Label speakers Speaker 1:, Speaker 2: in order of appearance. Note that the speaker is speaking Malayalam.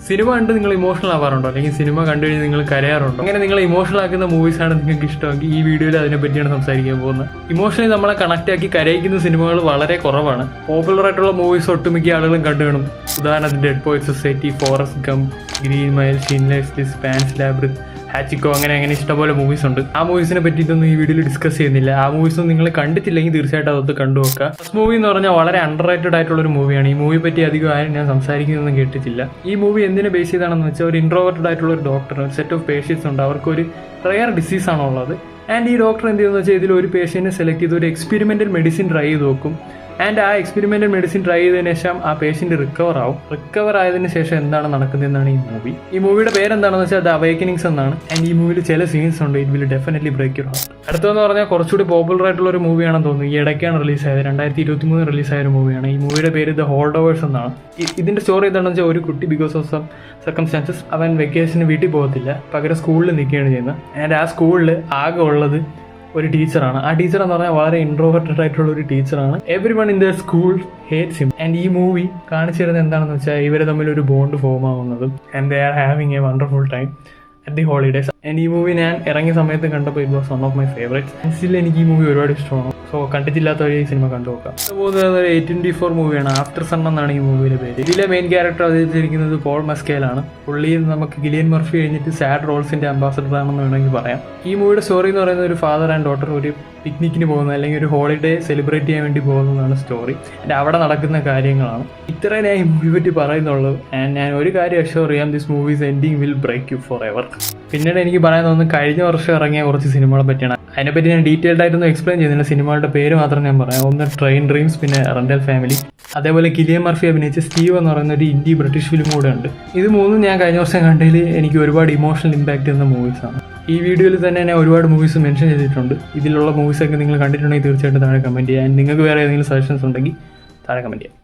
Speaker 1: സിനിമ കണ്ട് നിങ്ങൾ ഇമോഷണൽ ആവാറുണ്ടോ, അല്ലെങ്കിൽ സിനിമ കണ്ടു കഴിഞ്ഞ് നിങ്ങൾ കരയാറുണ്ടോ? അങ്ങനെ നിങ്ങൾ ഇമോഷണൽ ആക്കുന്ന മൂവീസാണ് നിങ്ങൾക്ക് ഇഷ്ടമെങ്കിൽ ഈ വീഡിയോയിൽ അതിനെ പറ്റിയാണ് സംസാരിക്കാൻ പോകുന്നത്. ഇമോഷണലി നമ്മളെ കണക്ട് ആക്കി കരയിക്കുന്ന സിനിമകൾ വളരെ കുറവാണ്. പോപ്പുലർ ആയിട്ടുള്ള മൂവീസ് ഒട്ടുമിക്ക ആളുകളും കണ്ടു കാണും. ഉദാഹരണത്തിന് Dead Poets Society, Forrest Gump, Green Mile, Schindler's List, Pan's Labyrinth, Hachiko, അങ്ങനെ ഇഷ്ടംപോലെ മൂവീസ് ഉണ്ട്. ആ മൂവീസിനെ പറ്റിയിട്ടൊന്നും ഈ വീഡിയോയിൽ ഡിസ്കസ് ചെയ്യുന്നില്ല. ആ മൂവീസൊന്നും നിങ്ങൾ കണ്ടിട്ടില്ലെങ്കിൽ തീർച്ചയായിട്ടും അതൊക്കെ കണ്ടു നോക്കുക. ഫസ്റ്റ് മൂവി എന്ന് പറഞ്ഞാൽ വളരെ അണ്ടർ റേറ്റഡ് ആയിട്ടുള്ള ഒരു മൂവിയാണ്. ഈ മൂവി പറ്റി അധികം ആരും ഞാൻ സംസാരിക്കുന്നതൊന്നും കേട്ടിട്ടില്ല. ഈ മൂവി എന്തിനെ ബേസ് ചെയ്താണെന്ന് വെച്ചാൽ ഒരു ഇൻട്രോവേർട്ടഡ് ആയിട്ടുള്ള ഒരു ഡോക്ടർ, ഒരു സെറ്റ് ഓഫ് പേഷ്യൻസ് ഉണ്ട്. അവർക്ക് ഒരു റെയർ ഡിസീസ് ആണുള്ളത്. ആൻഡ് ഈ ഡോക്ടർ എന്ത് ചെയ്യുന്നത് വെച്ചാൽ ഇതിൽ ഒരു പേഷ്യൻറ്റിനെ സെലക്ട് ചെയ്ത് ഒരു എക്സ്പെരിമെൻ്റൽ മെഡിസിൻ ട്രൈ ചെയ്ത് നോക്കും. ആൻഡ് ആ എക്സ്പെരിമെൻ്റൽ മെഡിസിൻ ട്രൈ ചെയ്തതിനു ശേഷം ആ പേഷ്യൻ്റ് റിക്കവർ ആവും. റിക്കവർ ആയതിനു ശേഷം എന്താണ് നടക്കുന്നതെന്നാണ് ഈ മൂവി. ഈ മൂവിയുടെ പേരെന്താണെന്ന് വെച്ചാൽ ദ അവേക്കനിങ്സ് എന്നാണ്. ആൻഡ് ഈ മൂവിയിൽ ചില സീൻസ് ഉണ്ട്, it will definitely break your heart. അടുത്തതെന്ന് പറഞ്ഞാൽ കുറച്ചുകൂടി പോപ്പുലർ ആയിട്ടുള്ള ഒരു മൂവിയാണെന്ന് തോന്നുന്നു. ഈ ഇടയ്ക്കാണ് റിലീസായത്, 2023 റിലീസായ ഒരു മൂവിയാണ്. ഈ മൂവിയുടെ പേര് ദ ഹോൾഡ് ഓവേഴ്സ് എന്നാണ്. ഇതിൻ്റെ സ്റ്റോറി എന്താണെന്ന് വെച്ചാൽ ഒരു കുട്ടി ബിക്കോസ് ഓഫ് സം സർക്കംസ്റ്റാൻസസ് അവൻ വെക്കേഷന് വീട്ടിൽ പോകത്തില്ല, പകരം സ്കൂളിൽ നിൽക്കുകയാണ് ചെയ്യുന്നത്. ആൻഡ് ആ സ്കൂളിൽ ആകെ ഉള്ളത് ഒരു ടീച്ചറാണ്. ആ ടീച്ചർ എന്ന് പറഞ്ഞാൽ വളരെ ഇൻട്രോവേർട്ടഡ് ആയിട്ടുള്ള ഒരു ടീച്ചറാണ്. Every one in the school hates him. And ഈ മൂവി കാണിച്ചു തരുന്നത് എന്താണെന്ന് വെച്ചാൽ ഇവർ തമ്മിൽ ഒരു ബോണ്ട് ഫോം ആവുന്നതും and they are having a wonderful time at the holidays. And ഈ മൂവി ഞാൻ ഇറങ്ങിയ സമയത്ത് കണ്ടപ്പോൾ it was one of my favourites. Still എനിക്ക് ഈ മൂവി ഒരുപാട് ഇഷ്ടമാണ്. സോ കണ്ടിട്ടില്ലാത്തവർ ഈ സിനിമ കണ്ടു നോക്കാം. പോകുന്നത് ഒരു A24 മൂവിയാണ്. ആഫ്റ്റർ സൺ എന്നാണ് ഈ മൂവിയുടെ പേര്. ഇതിലെ മെയിൻ ക്യാരക്ടർ അവതരിച്ചിരിക്കുന്നത് പോൾ മസ്കേലാണ്. പുള്ളി നമുക്ക് ഗിലിയൻ മർഫി കഴിഞ്ഞിട്ട് സാഡ് റോൾസിന്റെ അംബാസഡർ ആണെന്ന് വേണമെങ്കിൽ പറയാം. ഈ മൂവിയുടെ സ്റ്റോറി എന്ന് പറയുന്നത് ഒരു ഫാദർ ആൻഡ് ഡോട്ടർ ഒരു പിക്നിക്കിന് പോകുന്നത്, അല്ലെങ്കിൽ ഒരു ഹോളിഡേ സെലിബ്രേറ്റ് ചെയ്യാൻ വേണ്ടി പോകുന്നതാണ് സ്റ്റോറി. ആൻഡ് അവിടെ നടക്കുന്ന കാര്യങ്ങളാണ്. ഇത്രയും ഞാൻ ഈ മൂവി പറ്റി പറയുന്നുള്ളൂ. ആൻഡ് ഞാൻ ഒരു കാര്യം അഷ്യൂർ ചെയ്യാം, this movie's ending will break you forever. പിന്നീട് എനിക്ക് പറയാൻ തോന്നുന്നത് കഴിഞ്ഞ വർഷം ഇറങ്ങിയ കുറച്ച് സിനിമകളെ പറ്റിയാണ്. അതിനെപ്പറ്റി ഞാൻ ഡീറ്റെയിൽഡ് ആയിട്ടൊന്നും എക്സ്പ്ലെയിൻ ചെയ്യുന്നില്ല. സിനിമകളുടെ പേര് മാത്രം ഞാൻ പറയാം. ഒന്ന് ട്രെയിൻ ഡ്രീംസ്, പിന്നെ റെന്റൽ ഫാമിലി, അതേപോലെ കിലിയൻ മർഫി അഭിനയിച്ച സ്റ്റീവ് എന്ന് പറയുന്ന ഒരു ഇന്ത്യ ബ്രിട്ടീഷ് ഫിലിം കൂടെ ഉണ്ട്. ഇത് മൂന്നും ഞാൻ കഴിഞ്ഞ വർഷം കണ്ടതിൽ എനിക്ക് ഒരുപാട് ഇമോഷണൽ ഇമ്പാക്റ്റ് ചെയ്യുന്ന മൂവീസാണ്. ഈ വീഡിയോയിൽ തന്നെ ഞാൻ ഒരുപാട് മൂവീസ് മെൻഷൻ ചെയ്തിട്ടുണ്ട്. ഇതിലുള്ള മൂവീസൊക്കെ നിങ്ങൾ കണ്ടിട്ടുണ്ടെങ്കിൽ തീർച്ചയായിട്ടും താഴെ കമൻറ്റ് ചെയ്യാൻ. നിങ്ങൾക്ക് വേറെ ഏതെങ്കിലും സജഷൻസ് ഉണ്ടെങ്കിൽ താഴെ കമൻറ്റ് ചെയ്യാം.